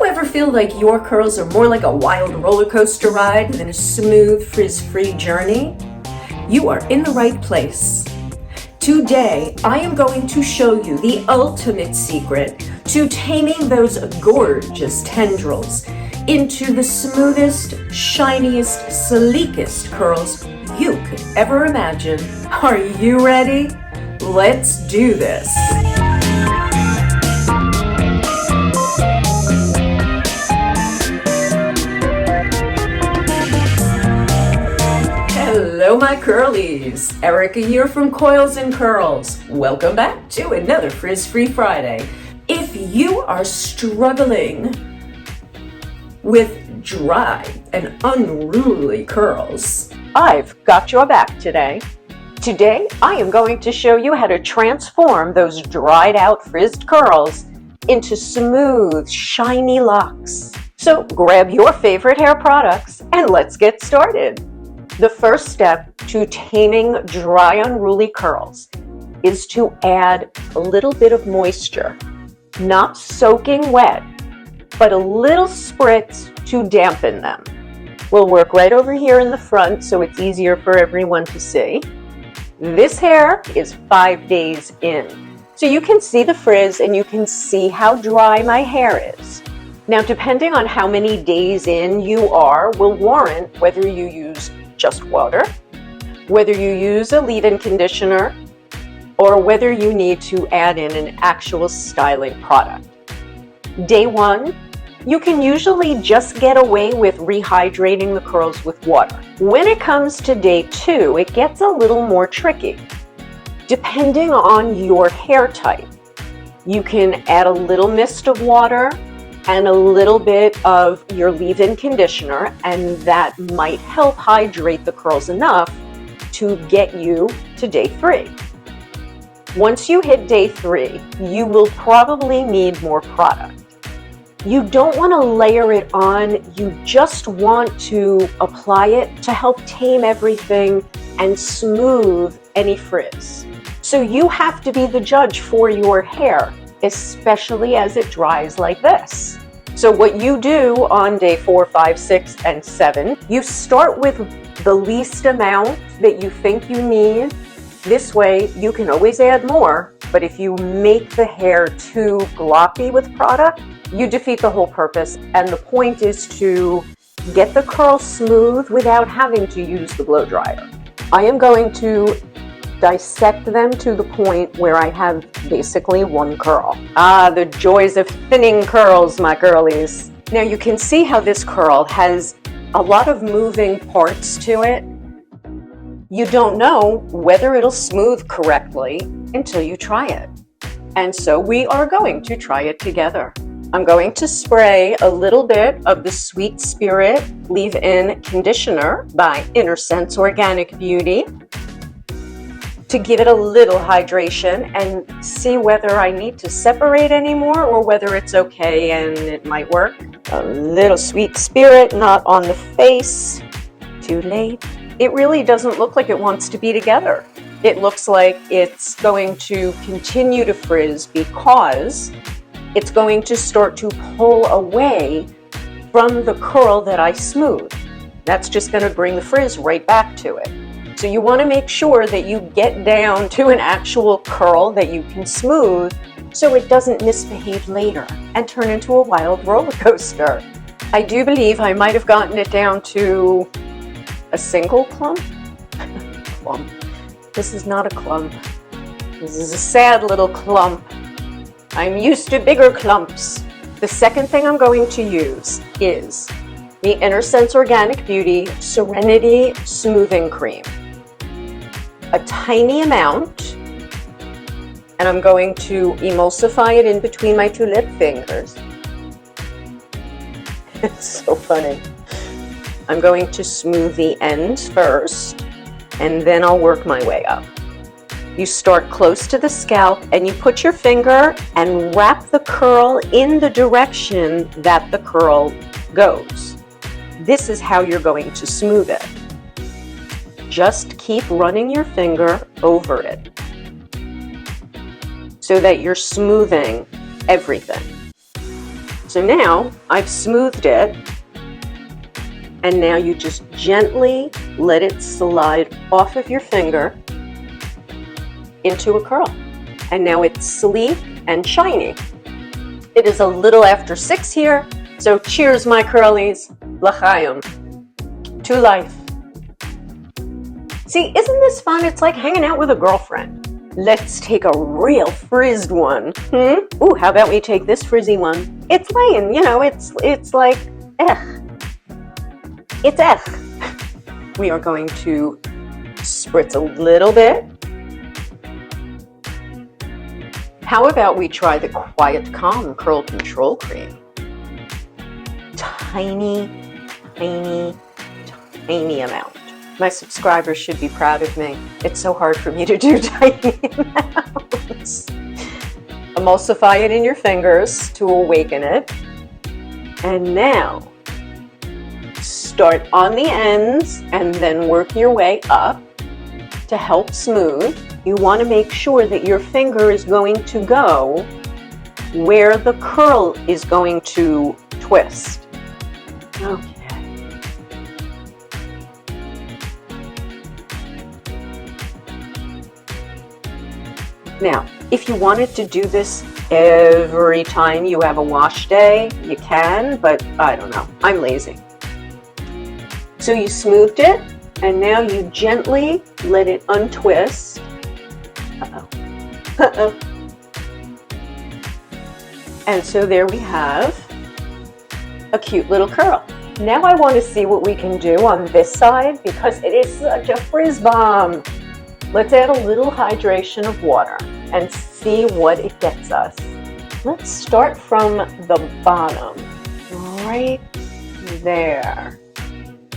you ever feel like your curls are more like a wild roller coaster ride than a smooth, frizz-free journey? You are in the right place. Today, I am going to show you the ultimate secret to taming those gorgeous tendrils into the smoothest, shiniest, sleekest curls you could ever imagine. Are you ready? Let's do this. Hello my curlies, Erica here from Coils and Curls. Welcome back to another Frizz-Free Friday. If you are struggling with dry and unruly curls, I've got your back today. Today, I am going to show you how to transform those dried out frizzed curls into smooth, shiny locks. So grab your favorite hair products and let's get started. The first step to taming dry, unruly curls is to add a little bit of moisture, not soaking wet, but a little spritz to dampen them. We'll work right over here in the front so it's easier for everyone to see. This hair is 5 days in, so you can see the frizz and you can see how dry my hair is. Now, depending on how many days in you are will warrant whether you use just water, whether you use a leave-in conditioner, or whether you need to add in an actual styling product. Day one, you can usually just get away with rehydrating the curls with water. When it comes to day two, it gets a little more tricky. Depending on your hair type, you can add a little mist of water and a little bit of your leave-in conditioner, and that might help hydrate the curls enough to get you to day three. Once you hit day three, you will probably need more product. You don't want to layer it on, you just want to apply it to help tame everything and smooth any frizz. So you have to be the judge for your hair, especially as it dries like this. So what you do on day 4, 5, 6, and 7, you start with the least amount that you think you need. This way you can always add more, but if you make the hair too gloppy with product, you defeat the whole purpose. And the point is to get the curl smooth without having to use the blow dryer. I am going to dissect them to the point where I have basically one curl. Ah, the joys of thinning curls, my girlies. Now you can see how this curl has a lot of moving parts to it. You don't know whether it'll smooth correctly until you try it. And so we are going to try it together. I'm going to spray a little bit of the Sweet Spirit Leave-In Conditioner by Innersense Organic Beauty to give it a little hydration and see whether I need to separate anymore or whether it's okay and it might work. A little Sweet Spirit, not on the face. Too late. It really doesn't look like it wants to be together. It looks like it's going to continue to frizz because it's going to start to pull away from the curl that I smoothed. That's just going to bring the frizz right back to it. So you want to make sure that you get down to an actual curl that you can smooth so it doesn't misbehave later and turn into a wild roller coaster. I do believe I might have gotten it down to a single clump. Clump. This is not a clump. This is a sad little clump. I'm used to bigger clumps. The second thing I'm going to use is the Innersense Organic Beauty Serenity Smoothing Cream. A tiny amount, and I'm going to emulsify it in between my two lip fingers. It's so funny. I'm going to smooth the ends first, and then I'll work my way up. You start close to the scalp and you put your finger and wrap the curl in the direction that the curl goes. This is how you're going to smooth it. Just keep running your finger over it so that you're smoothing everything. So now I've smoothed it, and now you just gently let it slide off of your finger into a curl. And now it's sleek and shiny. It is a little after 6 here, so cheers my curlies, l'chaim, to life. See, isn't this fun? It's like hanging out with a girlfriend. Let's take a real frizzed one. Ooh, how about we take this frizzy one? It's laying, you know, it's like, it's We are going to spritz a little bit. How about we try the Quiet Calm Curl Control Cream? Tiny, tiny, tiny amount. My subscribers should be proud of me. It's so hard for me to do tiny amounts. Emulsify it in your fingers to awaken it. And now, start on the ends and then work your way up to help smooth. You want to make sure that your finger is going to go where the curl is going to twist. Okay. Now, if you wanted to do this every time you have a wash day, you can, but I don't know. I'm lazy. So you smoothed it, and now you gently let it untwist. And so there we have a cute little curl. Now I want to see what we can do on this side because it is such a frizz bomb. Let's add a little hydration of water and see what it gets us. Let's start from the bottom, right there.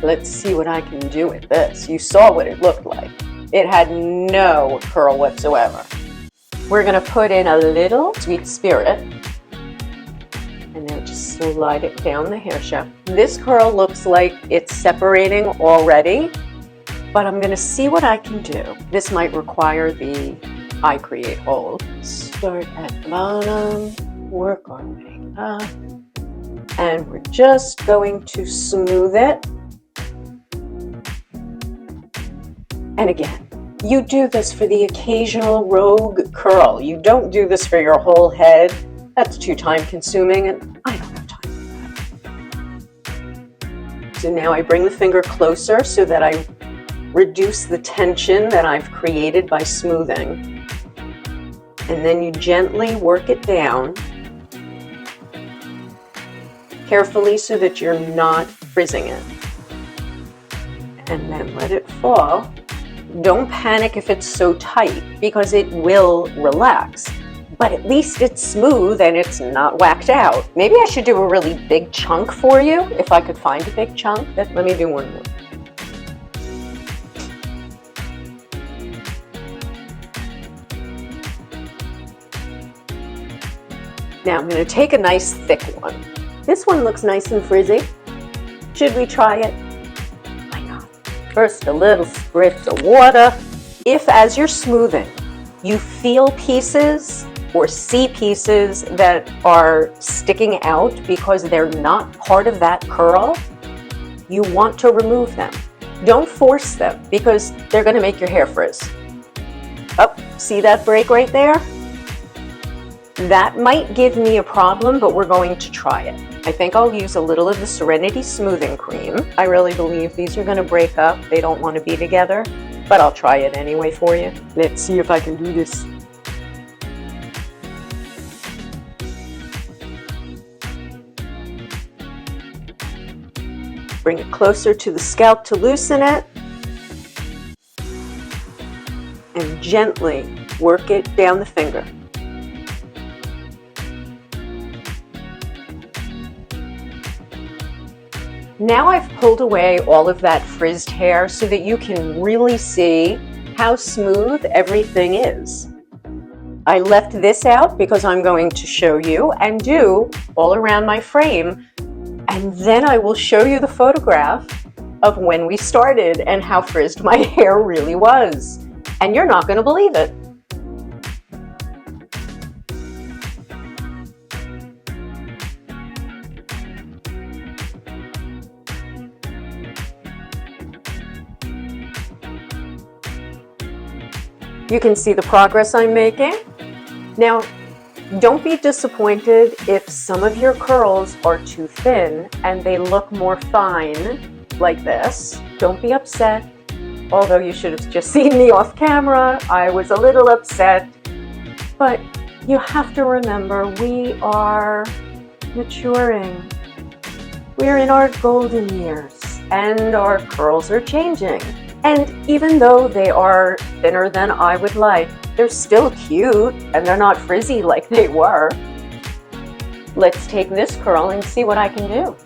Let's see what I can do with this. You saw what it looked like. It had no curl whatsoever. We're gonna put in a little Sweet Spirit and then just slide it down the hair shaft. This curl looks like it's separating already, but I'm gonna see what I can do. This might require the I Create hold. Start at the bottom, work our way up, and we're just going to smooth it. And again, you do this for the occasional rogue curl. You don't do this for your whole head. That's too time consuming and I don't have time for that. So now I bring the finger closer so that I reduce the tension that I've created by smoothing. And then you gently work it down, carefully so that you're not frizzing it. And then let it fall. Don't panic if it's so tight because it will relax. But at least it's smooth and it's not whacked out. Maybe I should do a really big chunk for you if I could find a big chunk. Let me do one more. Now I'm going to take a nice thick one. This one looks nice and frizzy. Should we try it? Why not? First, a little spritz of water. If as you're smoothing, you feel pieces or see pieces that are sticking out because they're not part of that curl, you want to remove them. Don't force them because they're going to make your hair frizz. Oh, see that break right there? That might give me a problem, but we're going to try it. I think I'll use a little of the Serenity smoothing cream. I really believe these are going to break up. They don't want to be together, but I'll try it anyway for you. Let's see if I can do this. Bring it closer to the scalp to loosen it. And gently work it down the finger. Now I've pulled away all of that frizzed hair so that you can really see how smooth everything is. I left this out because I'm going to show you and do all around my frame, and then I will show you the photograph of when we started and how frizzed my hair really was. And you're not going to believe it. You can see the progress I'm making. Now, don't be disappointed if some of your curls are too thin and they look more fine like this. Don't be upset. Although you should have just seen me off camera, I was a little upset. But you have to remember, we are maturing. We're in our golden years and our curls are changing. And even though they are thinner than I would like, they're still cute and they're not frizzy like they were. Let's take this curl and see what I can do.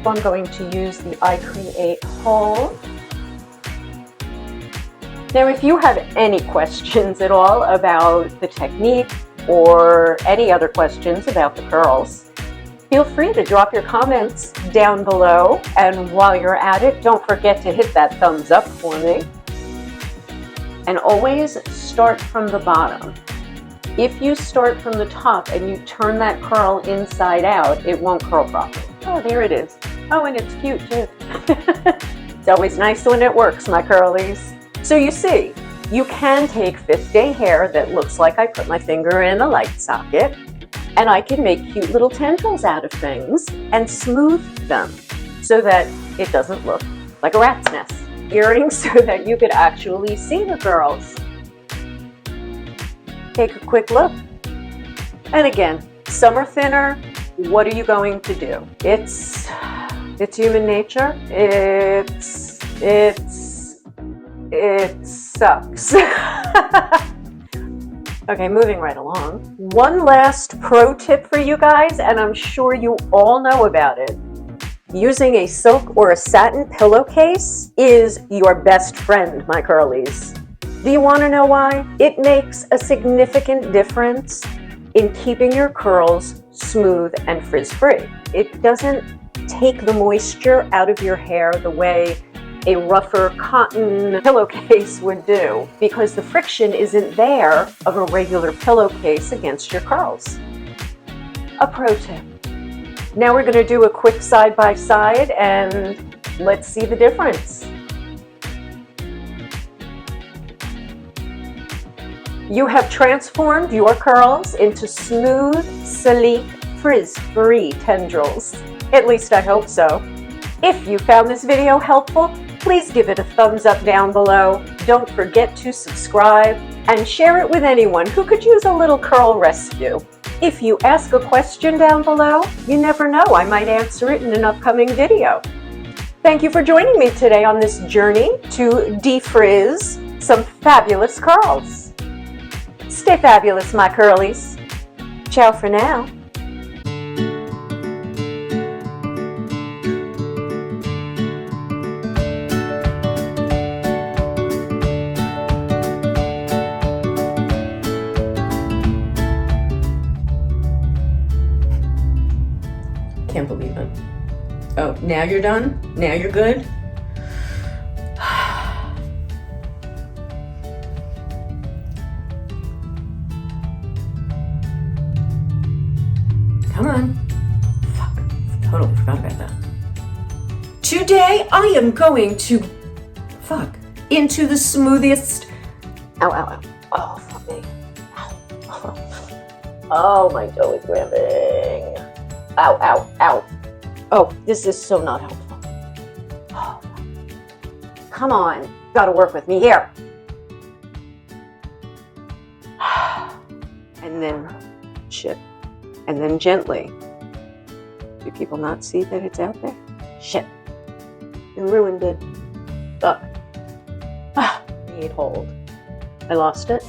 I'm going to use the iCreate Hold. Now, if you have any questions at all about the technique or any other questions about the curls, feel free to drop your comments down below. And while you're at it, don't forget to hit that thumbs up for me. And always start from the bottom. If you start from the top and you turn that curl inside out, it won't curl properly. Oh, there it is. Oh, and it's cute too. It's always nice when it works, my curlies. So you see, you can take 5th day hair that looks like I put my finger in a light socket, and I can make cute little tendrils out of things and smooth them so that it doesn't look like a rat's nest. Earrings so that you could actually see the curls. Take a quick look. And again, some are thinner. What are you going to do? It's human nature. It sucks. Okay, moving right along. One last pro tip for you guys, and I'm sure you all know about it. Using a silk or a satin pillowcase is your best friend, my curlies. Do you want to know why? It makes a significant difference in keeping your curls smooth and frizz-free. It doesn't take the moisture out of your hair the way a rougher cotton pillowcase would do, because the friction isn't there of a regular pillowcase against your curls. A pro tip. Now we're going to do a quick side-by-side and let's see the difference. You have transformed your curls into smooth, sleek, frizz-free tendrils. At least I hope so. If you found this video helpful, please give it a thumbs up down below. Don't forget to subscribe and share it with anyone who could use a little curl rescue. If you ask a question down below, you never know, I might answer it in an upcoming video. Thank you for joining me today on this journey to defrizz some fabulous curls. Stay fabulous, my curlies. Ciao for now. Can't believe it. Oh, now you're done? Now you're good? Come on. Fuck. Totally forgot about that. Today I am going to into the smoothest. Ow, ow, ow. Oh, fuck me. Ow. Oh, my toe is grabbing. Ow, ow, ow. Oh, this is so not helpful. Oh. Come on. Gotta work with me here. And then shit. And then gently. Do people not see that it's out there? Shit. And ruined it. Ugh. Need hold. I lost it.